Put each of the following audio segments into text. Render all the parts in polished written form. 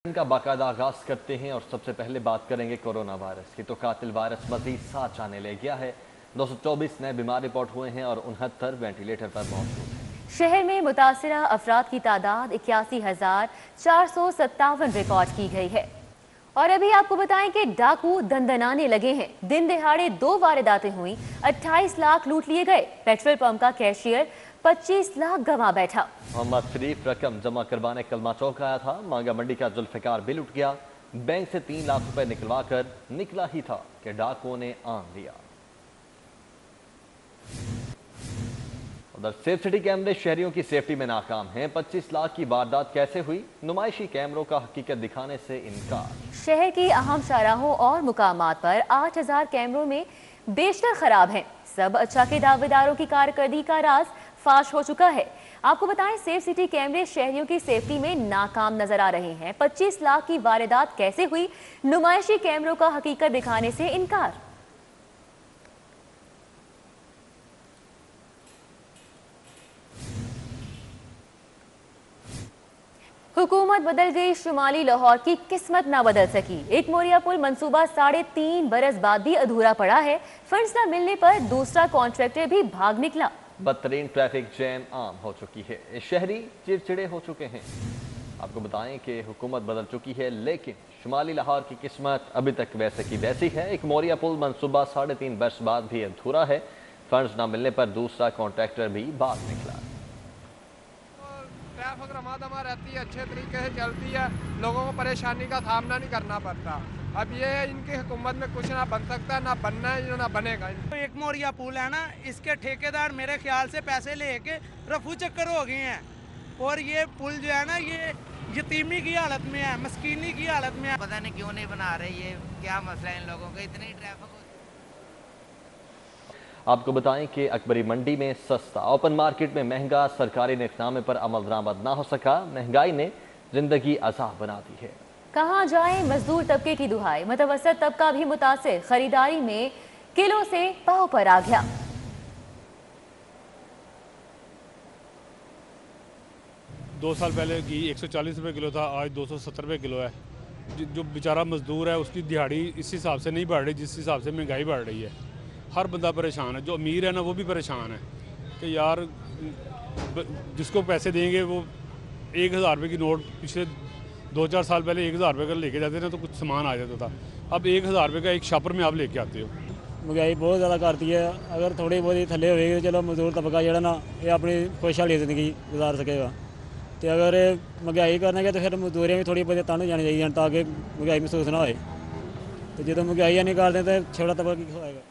का बाकायदा आगाज करते हैं और सबसे पहले बात करेंगे कोरोना वायरस की। तो कातिल वायरस मजीद साथ जाने ले गया है। 224 नए बीमार रिपोर्ट हुए हैं और 69 वेंटिलेटर पर मौजूद हैं। शहर में मुतासिरा अफराद की तादाद 81,457 रिकॉर्ड की गई है। और अभी आपको बताएं कि डाकू दंदनाने लगे हैं। दिन दिहाड़े 2 वारदातें हुई, 28 लाख लूट लिए गए। पेट्रोल पंप का कैशियर 25 लाख गंवा बैठा। मोहम्मद शरीफ रकम जमा करवाने कलमा चौक आया था। मांगा मंडी का जुल्फिकार बिल उठ गया। बैंक से 3 लाख रुपए निकलवा कर निकला ही था कि डाकुओं ने आन लिया। उधर सेफ सिटी कैमरे शहरियों की सेफ्टी में नाकाम हैं। 25 लाख की वारदात कैसे हुई? नुमाइशी कैमरों का हकीकत दिखाने से इनकार। शहर की अहम शाहराहों और मुकामात पर 8000 कैमरों में बेशतर खराब हैं। सब अच्छा के दावेदारों की कारकर्दगी का राज फाश हो चुका है। आपको बताएं, सेफ सिटी कैमरे शहरियों की सेफ्टी में नाकाम नजर आ रहे हैं। 25 लाख की वारदात कैसे हुई? नुमाइशी कैमरों का हकीकत दिखाने से इनकार। हुकूमत बदल गई, शुमाली लाहौर की किस्मत ना बदल सकी। एक मोरिया पुल मंसूबा 3.5 बरस बाद भी अधूरा पड़ा है। फंड्स न मिलने पर दूसरा कॉन्ट्रैक्टर भी भाग निकला। बदतरीन ट्रैफिक जैम आम हो चुकी है। शहरी चिड़चिड़े हो चुके हैं। आपको बताएं कि हुकूमत बदल चुकी है, लेकिन शुमाली लाहौर की किस्मत अभी तक वैसे की वैसी है। एक मोरिया पुल मंसूबा 3.5 बरस बाद भी अधूरा है। फंड्स न मिलने पर दूसरा कॉन्ट्रैक्टर भी भाग निकला। ट्रैफिक रमादमा रहती है, अच्छे तरीके से चलती है, लोगों को परेशानी का सामना नहीं करना पड़ता। अब ये इनकी हुकूमत में कुछ ना बन सकता, ना बनना है, ना बनेगा। तो एक मोरिया पुल है ना, इसके ठेकेदार मेरे ख्याल से पैसे लेके रफू चक्कर हो गए हैं। और ये पुल जो है ना, ये यतीमी की हालत में है, मस्कीनी की हालत में है। पता नहीं क्यों नहीं बना रहे, ये क्या मसला है इन लोगों का, इतनी ट्रैफिक। आपको बताएं कि अकबरी मंडी में सस्ता, ओपन मार्केट में महंगा, सरकारी निकनामे पर अमल दरामद ना हो सका। महंगाई ने जिंदगी अज़ाब बना दी है। कहाँ जाए मजदूर तबके की दुहाई, मुतवस्सित तबका भी मुतासिर। खरीदारी में किलो से पाव पर आ गया। दो साल पहले घी 140 रुपये किलो था, आज 270 रुपये किलो है। जो बेचारा मजदूर है उसकी दिहाड़ी इस हिसाब से नहीं बढ़ रही जिस हिसाब से महंगाई बढ़ रही है। हर बंदा परेशान है, जो अमीर है ना वो भी परेशान है कि यार जिसको पैसे देंगे वो 1000 रुपये की नोट पिछले 2-4 साल पहले 1000 रुपये का लेके जाते ना तो कुछ सामान आ जाता था। अब 1000 रुपये का एक शापर में आप लेके आते हो। महंगाई बहुत ज़्यादा करती है। अगर थोड़ी बहुत थले होएगी चलो मजदूर तबका जो ना ये अपनी खुशहाली ज़िंदगी गुजार सकेगा। तो अगर महंगाई करने तो फिर मजदूरियाँ भी थोड़ी बहुत तंग जानी चाहिए ताकि महंगाई महसूस ना हो। तो जो महंगाई नहीं करते तो छोटा तबका की होएगा।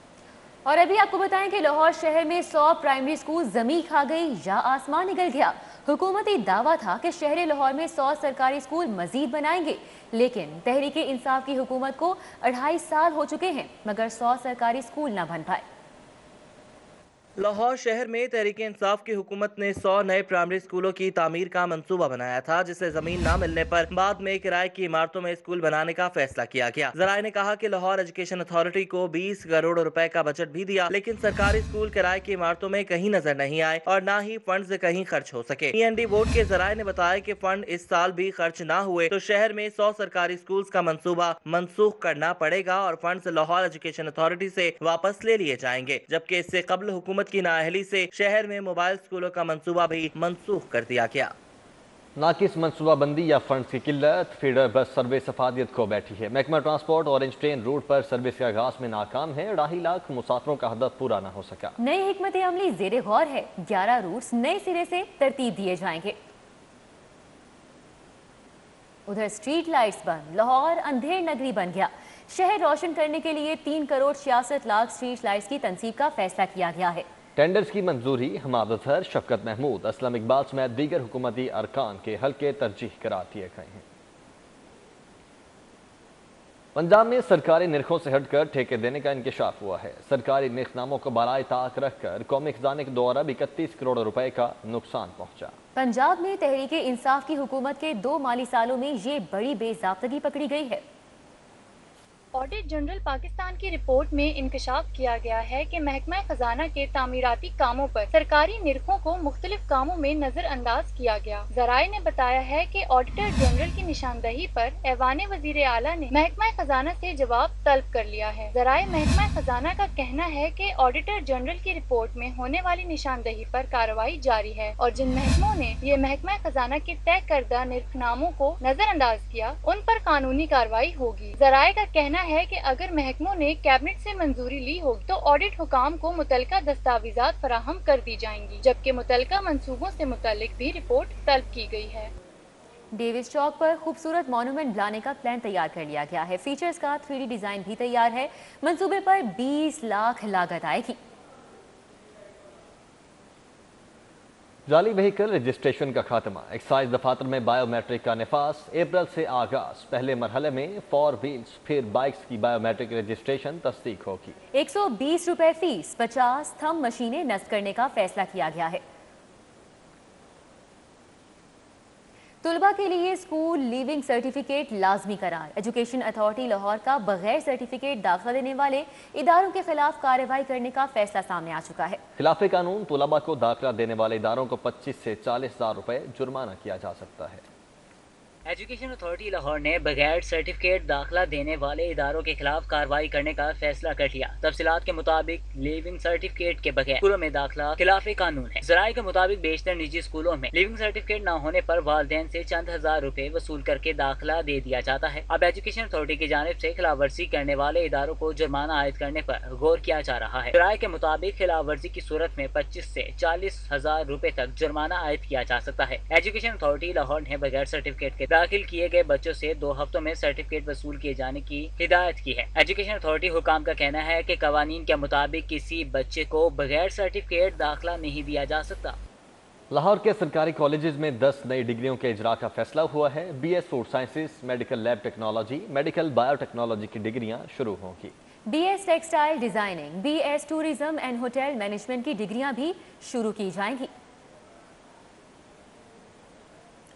और अभी आपको बताएं कि लाहौर शहर में 100 प्राइमरी स्कूल जमीन खा गई या आसमान निकल गया। हुकूमती दावा था कि शहर लाहौर में 100 सरकारी स्कूल मजीद बनाएंगे, लेकिन तहरीक इंसाफ की हुकूमत को 2.5 साल हो चुके हैं मगर 100 सरकारी स्कूल ना बन पाए। लाहौर शहर में तहरीक इंसाफ की हुकूमत ने 100 नए प्राइमरी स्कूलों की तामीर का मंसूबा बनाया था, जिसे जमीन न मिलने पर बाद में किराए की इमारतों में स्कूल बनाने का फैसला किया गया। जराये ने कहा कि लाहौर एजुकेशन अथॉरिटी को 20 करोड़ रुपए का बजट भी दिया, लेकिन सरकारी स्कूल किराए की इमारतों में कहीं नजर नहीं आए और न ही फंड कहीं खर्च हो सके। PND बोर्ड के जराये ने बताया कि फंड इस साल भी खर्च न हुए तो शहर में 100 सरकारी स्कूल का मंसूबा मनसूख करना पड़ेगा और फंड लाहौर एजुकेशन अथॉरिटी से वापस ले लिए जाएंगे। जबकि इससे कबल हुकूमत की नाअहली से शहर में मोबाइल स्कूलों का मंसूबा भी मनसूख कर दिया गया। नाकिस मनसूबाबंदी या फंड्स की किल्लत फीडर बस सर्विस अफादियत को बैठी है। महकमा ट्रांसपोर्ट ऑरेंज ट्रेन रूट पर सर्विस के आगाज में नाकाम है। 2.5 लाख मुसाफिरों का हदफ पूरा न हो सका। नई हिकमत अमली जेरे गौर है। 11 रूट्स नए सिरे से तरतीब दिए जाएंगे। उधर स्ट्रीट लाइट्स बंद, लाहौर अंधेर नगरी बन गया। शहर रोशन करने के लिए 3 करोड़ 66 लाख स्ट्रीट लाइट्स की तनसीब का फैसला किया गया है। टेंडर्स की मंजूरी हमाद अजहर, शफकत महमूद, असलम इकबाल समेत दीगर हुकूमती अरकान के हल्के तरजीह करार दिए गए हैं। पंजाब में सरकारी निर्खों से हटकर ठेके देने का इंकशाफ हुआ है। सरकारी निर्खनामों को बराए ताक रखकर कौमी खजाने के द्वारा 31 करोड़ रुपए का नुकसान पहुंचा। पंजाब में तहरीक इंसाफ की हुकूमत के 2 माली सालों में ये बड़ी बेज़ाब्तगी पकड़ी गई है। ऑडिट जनरल पाकिस्तान की रिपोर्ट में इंकशाफ किया गया है कि महकमा खजाना के तामीराती कामों पर सरकारी निरखों को मुख्तलिफ कामों में नजरअंदाज किया गया। जराए ने बताया है कि ऑडिटर जनरल की निशानदही पर ऐवान वजीर आला ने महकमा खजाना से जवाब तलब कर लिया है। जराए महकमा खजाना का कहना है कि ऑडिटर जनरल की रिपोर्ट में होने वाली निशानदही पर कार्रवाई जारी है और जिन महकमों ने ये महकमा खजाना के तय करदा निरखनामों को नजरअंदाज किया उन पर कानूनी कार्रवाई होगी। जराए का कहना है कि अगर महकमों ने कैबिनेट से मंजूरी ली होगी तो ऑडिट हुकाम को मुतलका दस्तावेजात फराहम कर दी जाएंगी, जबकि मुतलका मंसूबों से मुतालिक भी रिपोर्ट तलब की गई है। डेविस चौक पर खूबसूरत मॉन्यूमेंट बनाने का प्लान तैयार कर लिया गया है। फीचर्स का 3D डिजाइन भी तैयार है। मंसूबे पर 20 लाख लागत आएगी। जाली व्हीकल रजिस्ट्रेशन का खात्मा। एक्साइज दफातर में बायोमेट्रिक का निफास। अप्रैल से आगाज। पहले मरहले में 4 व्हील्स फिर बाइक्स की बायोमेट्रिक रजिस्ट्रेशन तस्दीक होगी। 120 रुपए फीस, 50 थंब मशीनें नस्ब करने का फैसला किया गया है। तुलबा के लिए स्कूल लीविंग सर्टिफिकेट लाजमी करार। एजुकेशन अथॉरिटी लाहौर का बगैर सर्टिफिकेट दाखिला देने वाले इदारों के खिलाफ कार्रवाई करने का फैसला सामने आ चुका है। खिलाफ कानून तुलबा को दाखिला देने वाले इदारों को 25 से 40,000 रुपए जुर्माना किया जा सकता है। एजुकेशन अथॉरिटी लाहौर ने बगैर सर्टिफिकेट दाखिला देने वाले इदारों के खिलाफ कार्रवाई करने का फैसला कर लिया। तफसीलात के मुताबिक लिविंग सर्टिफिकेट के बगैर स्कूलों में दाखिला खिलाफ कानून है। जराये के मुताबिक बेशतर निजी स्कूलों में लिविंग सर्टिफिकेट न होने पर वालिदैन से चंद हजार रुपए वसूल करके दाखिला दे दिया जाता है। अब एजुकेशन अथॉरिटी की जानिब से खिलाफ वर्जी करने वाले इदारों को जुर्माना आयद करने पर गौर किया जा रहा है। जराये के मुताबिक खिलाफ वर्जी की सूरत में 25 से 40,000 रुपए तक जुर्माना आयद किया जा सकता है। एजुकेशन अथॉरिटी लाहौर ने बगैर सर्टिफिकेट के दाखिल किए गए बच्चों से 2 हफ्तों में सर्टिफिकेट वसूल किए जाने की हिदायत की है। एजुकेशन अथॉरिटी हुकाम का कहना है कि कवानीन के मुताबिक किसी बच्चे को बगैर सर्टिफिकेट दाखिला नहीं दिया जा सकता। लाहौर के सरकारी कॉलेजेस में 10 नई डिग्रियों के इजरा का फैसला हुआ है। BS food sciences, medical lab technology, medical biotechnology की डिग्रियां शुरू होंगी। BS textile designing, BS tourism and hotel management की डिग्रियां भी शुरू की जाएंगी।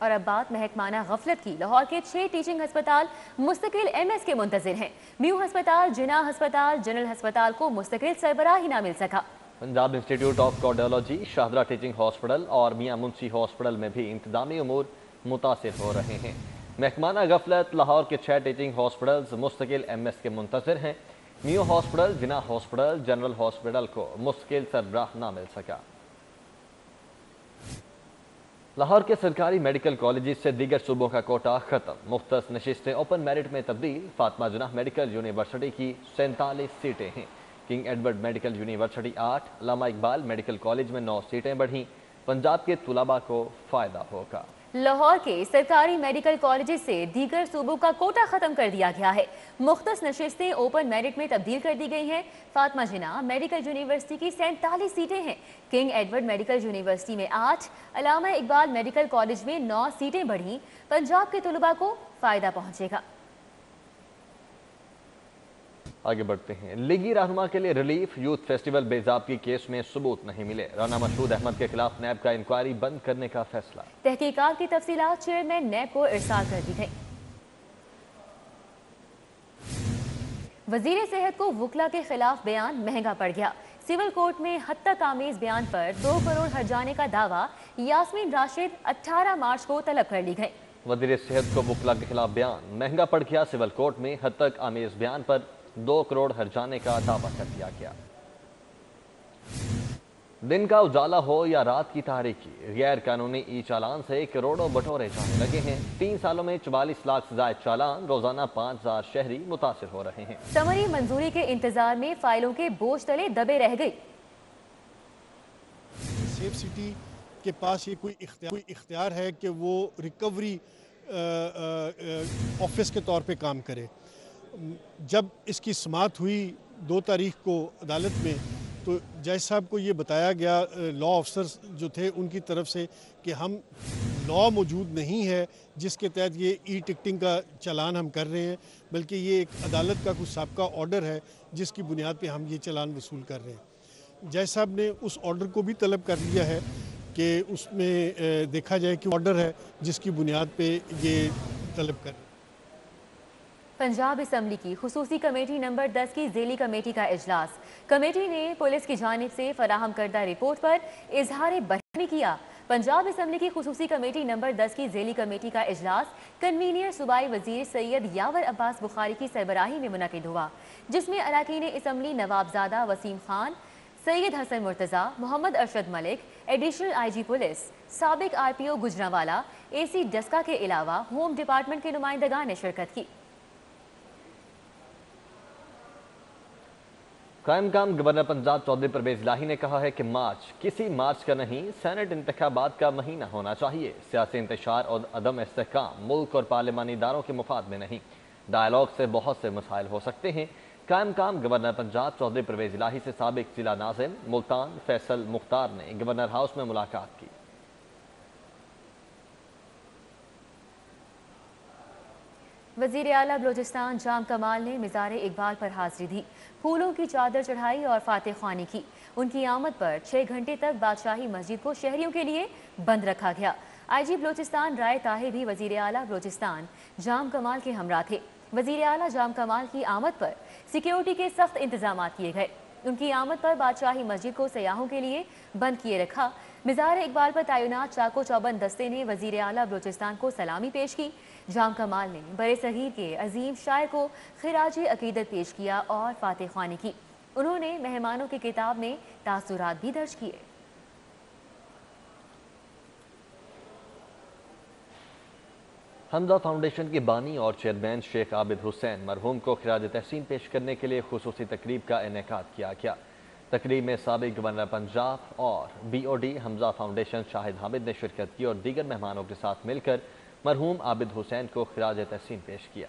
और अब बात महकमाना गफलत की। लाहौर के 6 टीचिंग अस्पताल मुस्तकिल MS के मुंतजिर हैं। म्यू अस्पताल, जिना अस्पताल, जनरल अस्पताल को मुस्तकिल सरबराही ना मिल सका। Punjab institute of cardiology, Shahdara teaching hospital और मियां मुंशी हॉस्पिटल में भी इंतजामी उमूर मुतासिर हो रहे हैं। महकमाना गफलत। लाहौर के 6 टीचिंग हॉस्पिटल्स मुस्तकिल MS के मुंतजिर हैं। म्यू हॉस्पिटल, जिना हॉस्पिटल, जनरल हॉस्पिटल को मुस्तकिल सरबराह ना मिल सका। लाहौर के सरकारी मेडिकल कॉलेजेस से दीगर सूबों का कोटा खत्म। मुख्तस नशिस्तें ओपन मेरिट में तब्दील। फातिमा जुनाह मेडिकल यूनिवर्सिटी की 47 सीटें हैं। किंग एडवर्ड मेडिकल यूनिवर्सिटी 8, अल्लामा इकबाल मेडिकल कॉलेज में 9 सीटें बढ़ी। पंजाब के तुलबा को फायदा होगा। लाहौर के सरकारी मेडिकल कॉलेजेस से दीगर सूबों का कोटा खत्म कर दिया गया है। मुख्तस नशिस्तें ओपन मेरिट में तब्दील कर दी गई हैं। फातिमा जिना मेडिकल यूनिवर्सिटी की 47 सीटें हैं। किंग एडवर्ड मेडिकल यूनिवर्सिटी में 8, अल्लामा इकबाल मेडिकल कॉलेज में 9 सीटें बढ़ी। पंजाब के तुलबा को फायदा पहुंचेगा। आगे बढ़ते हैं। लीगी रहनुमा के लिए रिलीफ। यूथ फेस्टिवल बेजाबगी केस में सबूत नहीं मिले। राना मशहूद अहमद के खिलाफ नैब का इंक्वायरी बंद करने का फैसला। तहकीकात की तफसीलात चेयरमैन नैब को इरसाल कर दी गई। वजीर सेहत को वुकला के खिलाफ बयान महंगा पड़ गया। सिविल कोर्ट में हद तक आमेज बयान पर 2 करोड़ हर्जाने का दावा यास्मीन राशिद 18 मार्च को तलब कर ली गई। वजीर सेहत को वुकला के खिलाफ बयान महंगा पड़ गया। सिविल कोर्ट में हद तक आमेज बयान पर 2 करोड़ हर्जाने का दावा कर दिया गया। दिन का उजाला हो या रात की तारीकी, गैर कानूनी ई चालान से करोड़ों बटोरे जाने लगे हैं। 3 सालों में 44 लाख से ज्यादा चालान। रोजाना 5,000 शहरी मुतासिर हो रहे हैं। समरी मंजूरी के इंतजार में फाइलों के बोझ तले दबे रह गई। सेफ सिटी के पास ये कोई इख्तियार है कि वो रिकवरी ऑफिस के तौर पे काम करे। जब इसकी समाअत हुई 2 तारीख को अदालत में, तो जज साहब को ये बताया गया लॉ ऑफिसर्स जो थे उनकी तरफ से कि हम लॉ मौजूद नहीं है जिसके तहत ये ई टिकटिंग का चालान हम कर रहे हैं, बल्कि ये एक अदालत का कुछ साबका ऑर्डर है जिसकी बुनियाद पे हम ये चालान वसूल कर रहे हैं। जज साहब ने उस ऑर्डर को भी तलब कर लिया है कि उसमें देखा जाए कि ऑर्डर है जिसकी बुनियाद पे ये तलब कर। पंजाब असम्बली की खुसूसी कमेटी नंबर 10 की ज़ेली कमेटी का इजलास। कमेटी ने पुलिस की जानिब से फराहम करदा रिपोर्ट पर इजहार बरहमी किया। पंजाब असम्बली की खुसूसी कमेटी नंबर 10 की ज़ेली कमेटी का इजलास कन्वीनियर सूबाई वजीर सैयद यावर अब्बास बुखारी की सरबराही में मुनक़िद हुआ, जिसमें अरकान assembly Nawabzada Waseem Khan, Syed Hasan Murtaza, Mohammad Arshad Malik, additional IG police, साबिक RPO गुजरावाला, AC डस्का के अलावा होम डिपार्टमेंट के नुमाइंदगान ने शिरकत की। कायम काम गवर्नर पंजाब चौधरी परवेज इलाही ने कहा है कि मार्च किसी मार्च का नहीं, सेनेट इंतखाबात का महीना होना चाहिए। सियासी इंतशार और अदम इस्तेहकाम मुल्क और पार्लिमानी इदारों के मुफाद में नहीं। डायलॉग से बहुत से मसाइल हो सकते हैं। कायम काम गवर्नर पंजाब चौधरी परवेज इलाही से साबिक जिला नाज़िम मुल्तान फैसल मुख्तार ने गवर्नर हाउस में मुलाकात की। वज़ीर आला बलोचिस्तान जाम कमाल ने मिज़ार इकबाल पर हाज़िरी दी, फूलों की चादर चढ़ाई और फातिह ख्वानी की। उनकी आमद पर 6 घंटे तक बादशाही मस्जिद को शहरियों के लिए बंद रखा गया। IG बलोचिस्तान राय ताहिर भी वज़ीर आला बलोचिस्तान जाम कमाल के हमरा थे। वज़ीर आला जाम कमाल की आमद पर सिक्योरिटी के सख्त इंतजाम किए गए। उनकी आमद पर बादशाही मस्जिद को सयाहों के लिए बंद किए रखा। मिज़ार इकबाल पर तैनात चाको चौबंद दस्ते ने वज़ीर आला बलोचिस्तान को सलामी पेश की। जाम कमाल ने बड़े सगीर के अजीम शायर को खिराज अकीदत पेश किया और फातिह ख्वानी की। उन्होंने मेहमानों की किताब में तासुरात भी दर्ज किए। हमजा फाउंडेशन के बानी और चेयरमैन शेख आबिद हुसैन मरहूम को खिराज तहसीन पेश करने के लिए खुसूसी तकरीब का इनेकाद किया गया। तकरीब में साबिक गवर्नर पंजाब और BOD हमजा फाउंडेशन शाहिद हामिद ने शिरकत की और दीगर मेहमानों के साथ मिलकर मरहूम आबिद हुसैन को खिराज तहसीन पेश किया।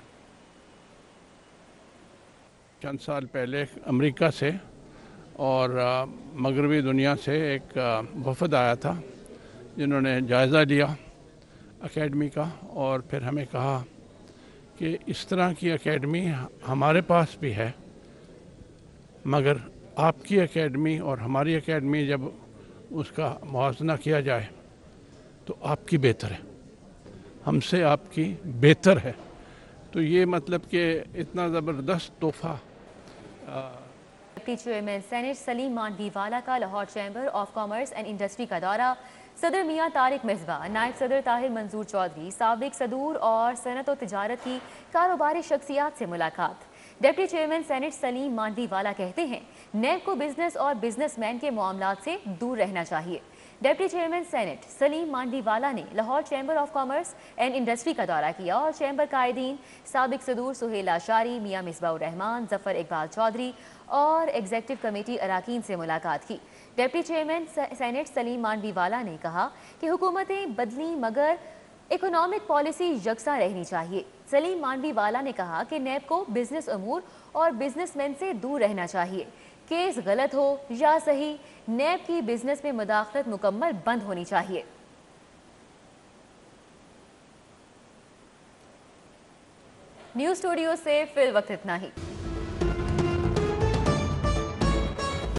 चंद साल पहले अमेरिका से और मगरबी दुनिया से एक वफद आया था, जिन्होंने जायज़ा लिया एकेडमी का और फिर हमें कहा कि इस तरह की एकेडमी हमारे पास भी है, मगर आपकी एकेडमी और हमारी एकेडमी जब उसका मुआवजना किया जाए तो आपकी बेहतर है, हमसे आपकी बेहतर है। तो ये मतलब कि इतना ज़बरदस्त तोहफ़ा। Deputy chairman senate Salim Mandviwala का Lahore chamber of commerce and industry का दौरा। सदर मियां तारिक मिसबा, नायब सदर ताहिर मंजूर चौधरी, साबिक सदूर और सनत और तिजारत की कारोबारी शख्सियात से मुलाकात। Deputy chairman senate Salim Mandviwalla कहते हैं नेब को बिजनेस और बिजनेसमैन के मामलात से दूर रहना चाहिए। Deputy chairman senate Salim Mandviwalla ने Lahore chamber of commerce and industry का दौरा किया और चैम्बर कायदीन, साबिक सदूर सुहेल आशारी, मियां मिसबाउर रहमान, जफर इकबाल चौधरी और एग्जीक्यूटिव कमेटी अराकीन से मुलाकात की। Deputy chairman senate Salim Mandviwalla ने कहा कि हुकूमतें बदली मगर इकोनॉमिक पॉलिसी यकसा रहनी चाहिए। सलीम मांडवीवाला ने कहा कि नेब को बिजनेस अमूर और बिजनेसमैन से दूर रहना चाहिए। केस गलत हो या सही, नेब की बिजनेस में मुदाखलत मुकम्मल बंद होनी चाहिए। न्यूज़ स्टूडियो से फिल वक्त इतना ही।